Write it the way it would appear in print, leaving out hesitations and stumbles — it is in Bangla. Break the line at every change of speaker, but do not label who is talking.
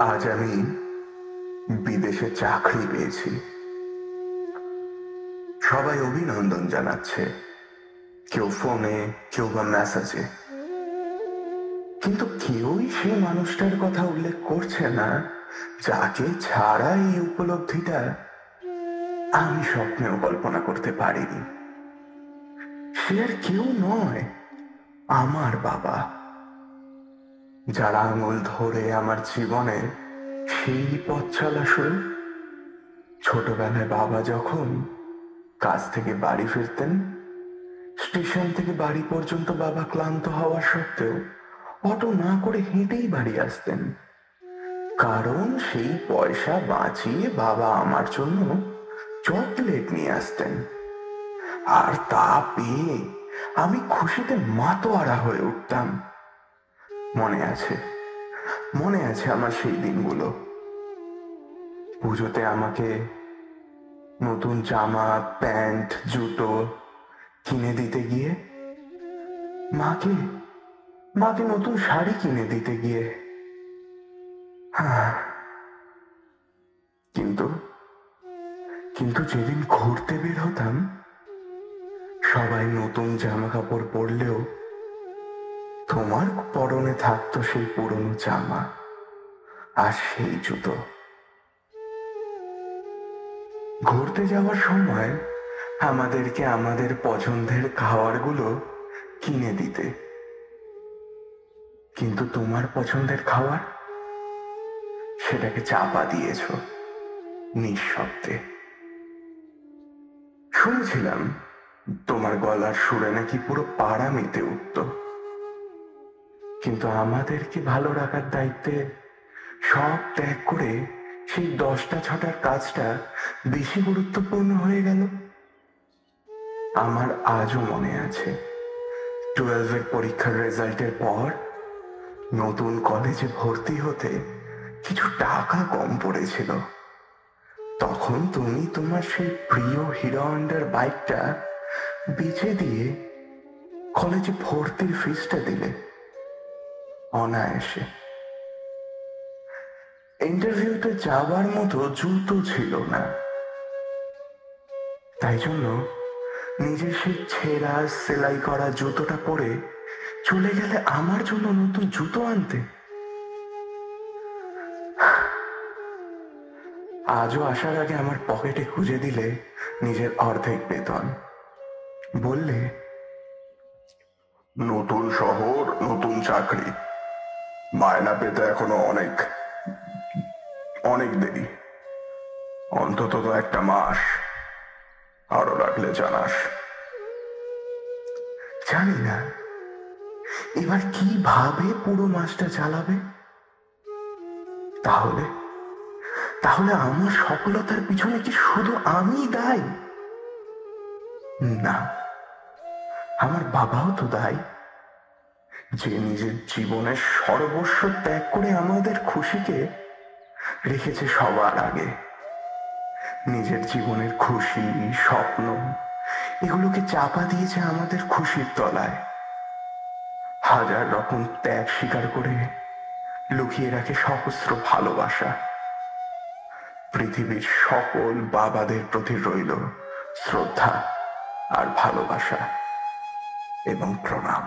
আজ আমি বিদেশে চাকরি পেয়েছি। সবাই অভিনন্দন জানাচ্ছে, কেউ ফোনে, কেউ বা মেসেজে, কিন্তু কেউই সে মানুষটার কথা উল্লেখ করছে না যাকে ছাড়া এই উপলব্ধিটা আমি স্বপ্নেও কল্পনা করতে পারিনি। সে আর কেউ নয়, আমার বাবা, যার আঙুল ধরে আমার জীবনে সেই পথ চলা শুরু। ছোটবেলায় বাবা যখন কাজ থেকে বাড়ি ফিরতেন, স্টেশন থেকে বাড়ি পর্যন্ত বাবা ক্লান্ত হওয়া সত্ত্বেও অটো না করে হেঁটেই বাড়ি আসতেন, কারণ সেই পয়সা বাঁচিয়ে বাবা আমার জন্য চকলেট নিয়ে আসতেন। আর তা পেয়ে আমি খুশিতে মাতোয়ারা হয়ে উঠতাম। মনে আছে, মনে আছে আমার সেই দিনগুলো। পুজোতে আমাকে নতুন জামা, প্যান্ট, জুতো কিনে দিতে গিয়ে, মাকে মাকে নতুন শাড়ি কিনে দিতে গিয়ে, হ্যাঁ, কিন্তু কিন্তু যেদিন ঘুরতে বের হতাম, সবাই নতুন জামা কাপড় পরলেও তোমার পরনে থাকতো সেই পুরনো জামা আর সেই জুতো। ঘুরতে যাওয়ার সময় আমাদেরকে আমাদের পছন্দের খাবারগুলো কিনে দিতে, কিন্তু তোমার পছন্দের খাবার সেটাকে চাপা দিয়েছ নিঃশব্দে। শুনেছিলাম তোমার গলার সুরে নাকি পুরো পাড়া মেতে উঠত, কিন্তু আমাদেরকে ভালো রাখার দায়িত্বে সব ত্যাগ করে সেই 10টা 6টার কাজটা বেশি গুরুত্বপূর্ণ হয়ে গেল। আমার আজও মনে আছে, 12-এর পরীক্ষার রেজাল্টের পর নতুন কলেজে ভর্তি হতে কিছু টাকা কম পড়েছিল। তখন তুমি তোমার সেই প্রিয় হিরো হন্ডার বাইকটা বেচে দিয়ে কলেজে ভর্তির ফিসটা দিলে অনায়াসে। ইন্টারভিউতে যাওয়ার মতো জুতো ছিল না, তাই জন্য নিজের সেই ছেঁড়া সেলাই করা জুতোটা পরে চলে গেলে আমার জন্য নতুন জুতো আনতে। আজও আসার আগে আমার পকেটে খুঁজে দিলে নিজের অর্ধেক বেতন, বললে, নতুন শহর, নতুন চাকরি, মায়না পেতে এখনো অনেক অনেক দেরি, অন্তত তো একটা মাস, আরো লাগলে জানাস। জানি না এবার কিভাবে পুরো মাসটা চালাবে। তাহলে তাহলে আমার সফলতার পিছনে কি শুধু আমি দায়ী? না, আমার বাবাও তো দায়ী, যে নিজের জীবনের সর্বস্ব ত্যাগ করে আমাদের খুশিকে রেখেছে সবার আগে। নিজের জীবনের খুশি, স্বপ্ন, এগুলোকে চাপা দিয়েছে আমাদের খুশির তলায়। হাজার রকম ত্যাগ স্বীকার করে লুকিয়ে রাখে সহস্র ভালোবাসা। পৃথিবীর সকল বাবাদের প্রতি রইল শ্রদ্ধা আর ভালোবাসা এবং প্রণাম।